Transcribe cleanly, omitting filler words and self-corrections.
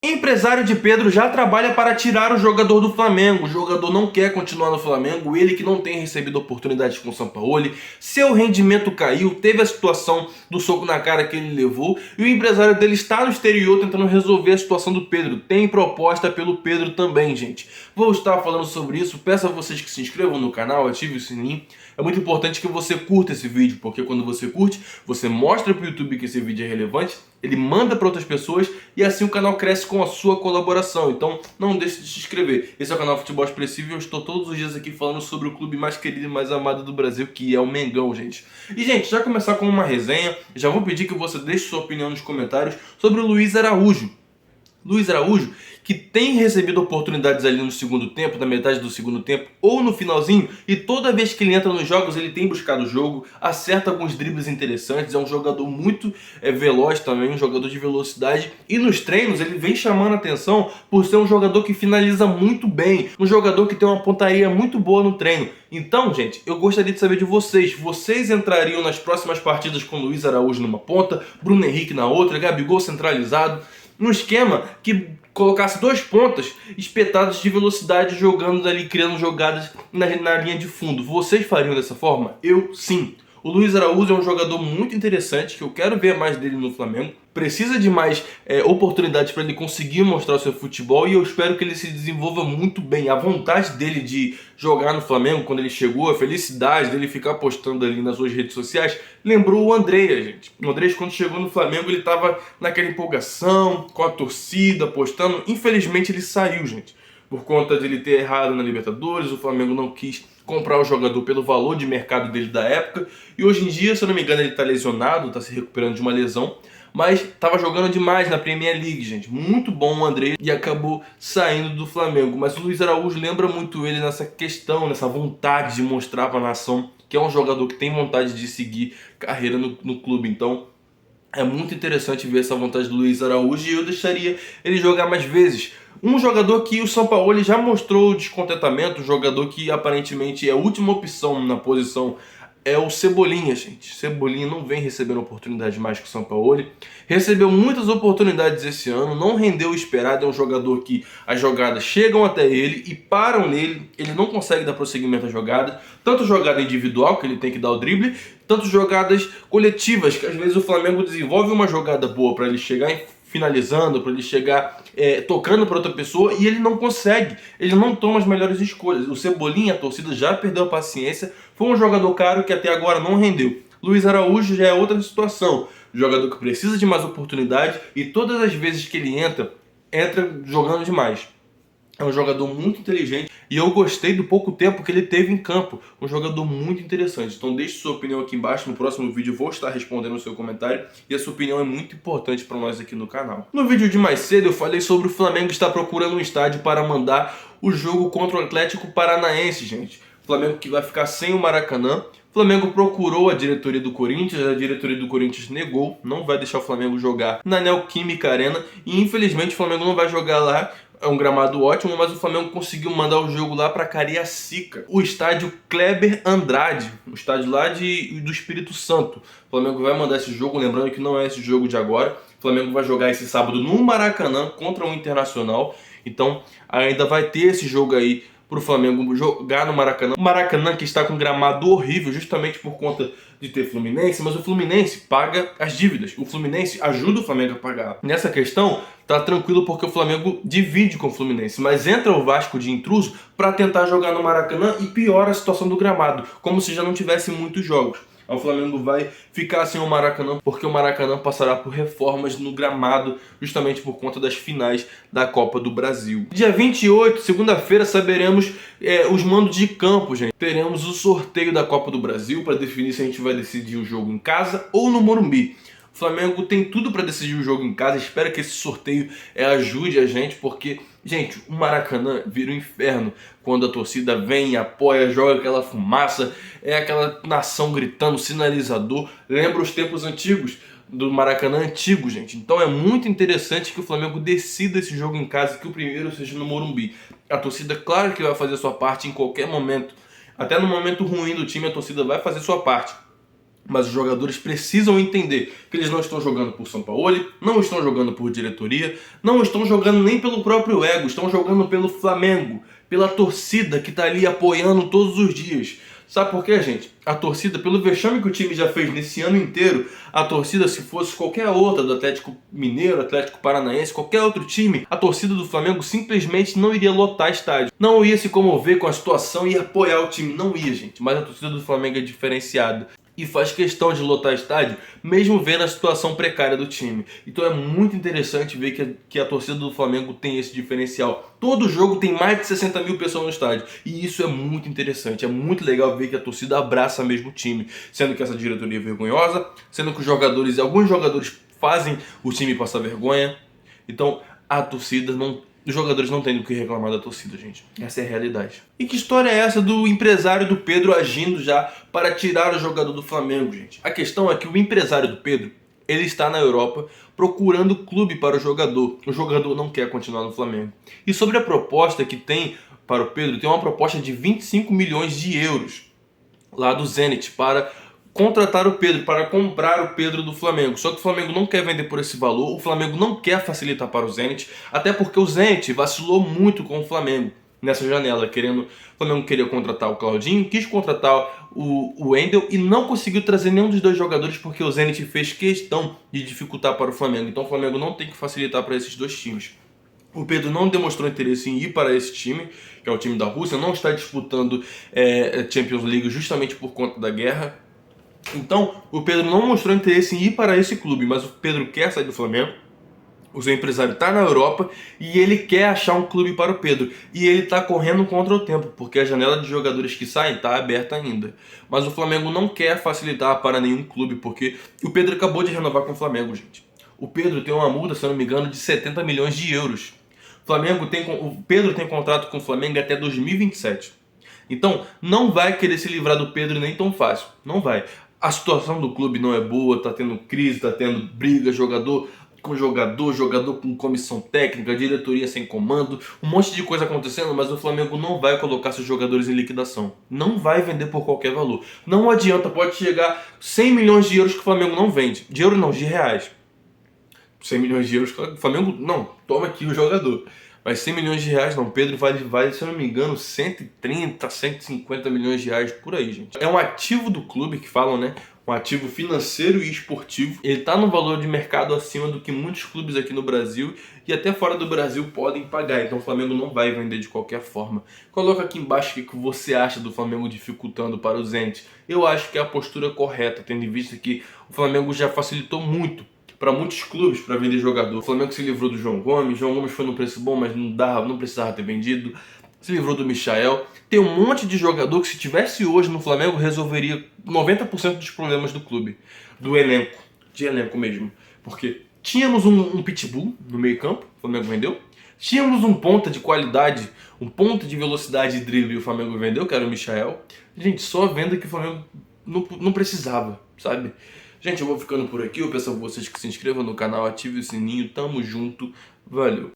Empresário de Pedro já trabalha para tirar o jogador do Flamengo. O jogador não quer continuar no Flamengo, ele que não tem recebido oportunidades com o Sampaoli. Seu rendimento caiu, teve a situação do soco na cara que ele levou e o empresário dele está no exterior tentando resolver a situação do Pedro. Tem proposta pelo Pedro também, gente. Vou estar falando sobre isso. Peço a vocês que se inscrevam no canal, ative o sininho. É muito importante que você curta esse vídeo, porque quando você curte, você mostra para o YouTube que esse vídeo é relevante, ele manda para outras pessoas e assim o canal cresce com a sua colaboração. Então não deixe de se inscrever. Esse é o canal Futebol Expressivo e eu estou todos os dias aqui falando sobre o clube mais querido e mais amado do Brasil, que é o Mengão, gente. E, gente, já começar com uma resenha, já vou pedir que você deixe sua opinião nos comentários sobre o Luiz Araújo. Luiz Araújo, que tem recebido oportunidades ali no segundo tempo, na metade do segundo tempo ou no finalzinho, e toda vez que ele entra nos jogos ele tem buscado o jogo, acerta alguns dribles interessantes, é um jogador muito veloz também, um jogador de velocidade, e nos treinos ele vem chamando a atenção por ser um jogador que finaliza muito bem, um jogador que tem uma pontaria muito boa no treino. Então, gente, eu gostaria de saber de vocês. Vocês entrariam nas próximas partidas com Luiz Araújo numa ponta, Bruno Henrique na outra, Gabigol centralizado, num esquema que colocasse dois pontas espetados de velocidade jogando ali, criando jogadas na linha de fundo? Vocês fariam dessa forma? Eu sim. O Luiz Araújo é um jogador muito interessante, que eu quero ver mais dele no Flamengo. Precisa de mais oportunidades para ele conseguir mostrar o seu futebol e eu espero que ele se desenvolva muito bem. A vontade dele de jogar no Flamengo quando ele chegou, a felicidade dele ficar postando ali nas suas redes sociais, lembrou o Andreas, gente. O Andreas, quando chegou no Flamengo, ele estava naquela empolgação, com a torcida, postando. Infelizmente ele saiu, gente, por conta de ele ter errado na Libertadores. O Flamengo não quis comprar o jogador pelo valor de mercado dele da época. E hoje em dia, se eu não me engano, ele está lesionado, está se recuperando de uma lesão. Mas estava jogando demais na Premier League, gente. Muito bom o André e acabou saindo do Flamengo. Mas o Luiz Araújo lembra muito ele nessa questão, nessa vontade de mostrar para a nação que é um jogador que tem vontade de seguir carreira no clube. Então é muito interessante ver essa vontade do Luiz Araújo e eu deixaria ele jogar mais vezes. Um jogador que o Sampaoli já mostrou descontentamento, um jogador que aparentemente é a última opção na posição, é o Cebolinha, gente. Cebolinha não vem recebendo oportunidade mais que o Sampaoli. Recebeu muitas oportunidades esse ano, não rendeu o esperado. É um jogador que as jogadas chegam até ele e param nele. Ele não consegue dar prosseguimento à jogada. Tanto jogada individual, que ele tem que dar o drible, tanto jogadas coletivas, que às vezes o Flamengo desenvolve uma jogada boa para ele chegar finalizando, para ele chegar tocando para outra pessoa e ele não consegue, ele não toma as melhores escolhas. O Cebolinha, a torcida já perdeu a paciência, foi um jogador caro que até agora não rendeu. Luiz Araújo já é outra situação, jogador que precisa de mais oportunidade e todas as vezes que ele entra jogando demais. É um jogador muito inteligente e eu gostei do pouco tempo que ele teve em campo. Um jogador muito interessante. Então deixe sua opinião aqui embaixo. No próximo vídeo eu vou estar respondendo o seu comentário. E a sua opinião é muito importante para nós aqui no canal. No vídeo de mais cedo eu falei sobre o Flamengo estar procurando um estádio para mandar o jogo contra o Atlético Paranaense, gente. O Flamengo que vai ficar sem o Maracanã. O Flamengo procurou a diretoria do Corinthians, a diretoria do Corinthians negou, não vai deixar o Flamengo jogar na Neoquímica Arena e infelizmente o Flamengo não vai jogar lá. É um gramado ótimo, mas o Flamengo conseguiu mandar o jogo lá para Cariacica, o estádio Kleber Andrade, o estádio lá do Espírito Santo. O Flamengo vai mandar esse jogo, lembrando que não é esse jogo de agora. O Flamengo vai jogar esse sábado no Maracanã contra o Internacional, então ainda vai ter esse jogo aí para o Flamengo jogar no Maracanã. O Maracanã que está com um gramado horrível justamente por conta de ter Fluminense, mas o Fluminense paga as dívidas. O Fluminense ajuda o Flamengo a pagar. Nessa questão, tá tranquilo porque o Flamengo divide com o Fluminense, mas entra o Vasco de intruso para tentar jogar no Maracanã e piora a situação do gramado, como se já não tivesse muitos jogos. O Flamengo vai ficar sem o Maracanã, porque o Maracanã passará por reformas no gramado, justamente por conta das finais da Copa do Brasil. Dia 28, segunda-feira, saberemos os mandos de campo, gente. Teremos o sorteio da Copa do Brasil para definir se a gente vai decidir o jogo em casa ou no Morumbi. O Flamengo tem tudo para decidir o jogo em casa. Espero que esse sorteio ajude a gente, porque, gente, o Maracanã vira um inferno quando a torcida vem, apoia, joga aquela fumaça, é aquela nação gritando, sinalizador. Lembra os tempos antigos do Maracanã antigo, gente. Então é muito interessante que o Flamengo decida esse jogo em casa, que o primeiro seja no Morumbi. A torcida, claro que vai fazer a sua parte em qualquer momento. Até no momento ruim do time, a torcida vai fazer a sua parte. Mas os jogadores precisam entender que eles não estão jogando por Sampaoli, não estão jogando por diretoria, não estão jogando nem pelo próprio ego, estão jogando pelo Flamengo, pela torcida que está ali apoiando todos os dias. Sabe por quê, gente? A torcida, pelo vexame que o time já fez nesse ano inteiro, a torcida, se fosse qualquer outra, do Atlético Mineiro, Atlético Paranaense, qualquer outro time, a torcida do Flamengo simplesmente não iria lotar estádio. Não ia se comover com a situação e apoiar o time. Não ia, gente. Mas a torcida do Flamengo é diferenciada e faz questão de lotar estádio, mesmo vendo a situação precária do time. Então é muito interessante ver que a torcida do Flamengo tem esse diferencial. Todo jogo tem mais de 60 mil pessoas no estádio, e isso é muito interessante. É muito legal ver que a torcida abraça mesmo o time, sendo que essa diretoria é vergonhosa, sendo que alguns jogadores fazem o time passar vergonha. Então a torcida não... Os jogadores não têm do que reclamar da torcida, gente. Essa é a realidade. E que história é essa do empresário do Pedro agindo já para tirar o jogador do Flamengo, gente? A questão é que o empresário do Pedro, ele está na Europa procurando clube para o jogador. O jogador não quer continuar no Flamengo. E sobre a proposta que tem para o Pedro, tem uma proposta de 25 milhões de euros lá do Zenit para contratar o Pedro, para comprar o Pedro do Flamengo. Só que o Flamengo não quer vender por esse valor, o Flamengo não quer facilitar para o Zenit, até porque o Zenit vacilou muito com o Flamengo nessa janela, o Flamengo queria contratar o Claudinho, quis contratar o Wendel e não conseguiu trazer nenhum dos dois jogadores porque o Zenit fez questão de dificultar para o Flamengo. Então o Flamengo não tem que facilitar para esses dois times. O Pedro não demonstrou interesse em ir para esse time, que é o time da Rússia, não está disputando Champions League justamente por conta da guerra. Então, o Pedro não mostrou interesse em ir para esse clube, mas o Pedro quer sair do Flamengo. O seu empresário está na Europa e ele quer achar um clube para o Pedro. E ele está correndo contra o tempo, porque a janela de jogadores que saem está aberta ainda. Mas o Flamengo não quer facilitar para nenhum clube, porque o Pedro acabou de renovar com o Flamengo, gente. O Pedro tem uma multa, se eu não me engano, de 70 milhões de euros. O Pedro tem contrato com o Flamengo até 2027. Então, não vai querer se livrar do Pedro nem tão fácil. Não vai. A situação do clube não é boa, tá tendo crise, tá tendo briga, jogador com comissão técnica, diretoria sem comando, um monte de coisa acontecendo, mas o Flamengo não vai colocar seus jogadores em liquidação. Não vai vender por qualquer valor. Não adianta, pode chegar 100 milhões de euros que o Flamengo não vende. De euro não, de reais. 100 milhões de euros, o Flamengo, não, toma aqui o jogador. Mas 100 milhões de reais não, Pedro vale, se eu não me engano, 130, 150 milhões de reais por aí, gente. É um ativo do clube que falam, né? Um ativo financeiro e esportivo. Ele está no valor de mercado acima do que muitos clubes aqui no Brasil e até fora do Brasil podem pagar. Então o Flamengo não vai vender de qualquer forma. Coloca aqui embaixo o que você acha do Flamengo dificultando para o Zenit. Eu acho que é a postura correta, tendo em vista que o Flamengo já facilitou muito para muitos clubes para vender jogador. O Flamengo se livrou do João Gomes foi num preço bom, mas não precisava ter vendido. Se livrou do Michael. Tem um monte de jogador que, se tivesse hoje no Flamengo, resolveria 90% dos problemas do clube, do elenco, de elenco mesmo. Porque tínhamos um pitbull no meio campo, o Flamengo vendeu. Tínhamos um ponta de qualidade, um ponta de velocidade e drible, e o Flamengo vendeu, que era o Michael. Gente, só a venda que o Flamengo não precisava, sabe? Gente, eu vou ficando por aqui. Eu peço a vocês que se inscrevam no canal, ative o sininho. Tamo junto. Valeu.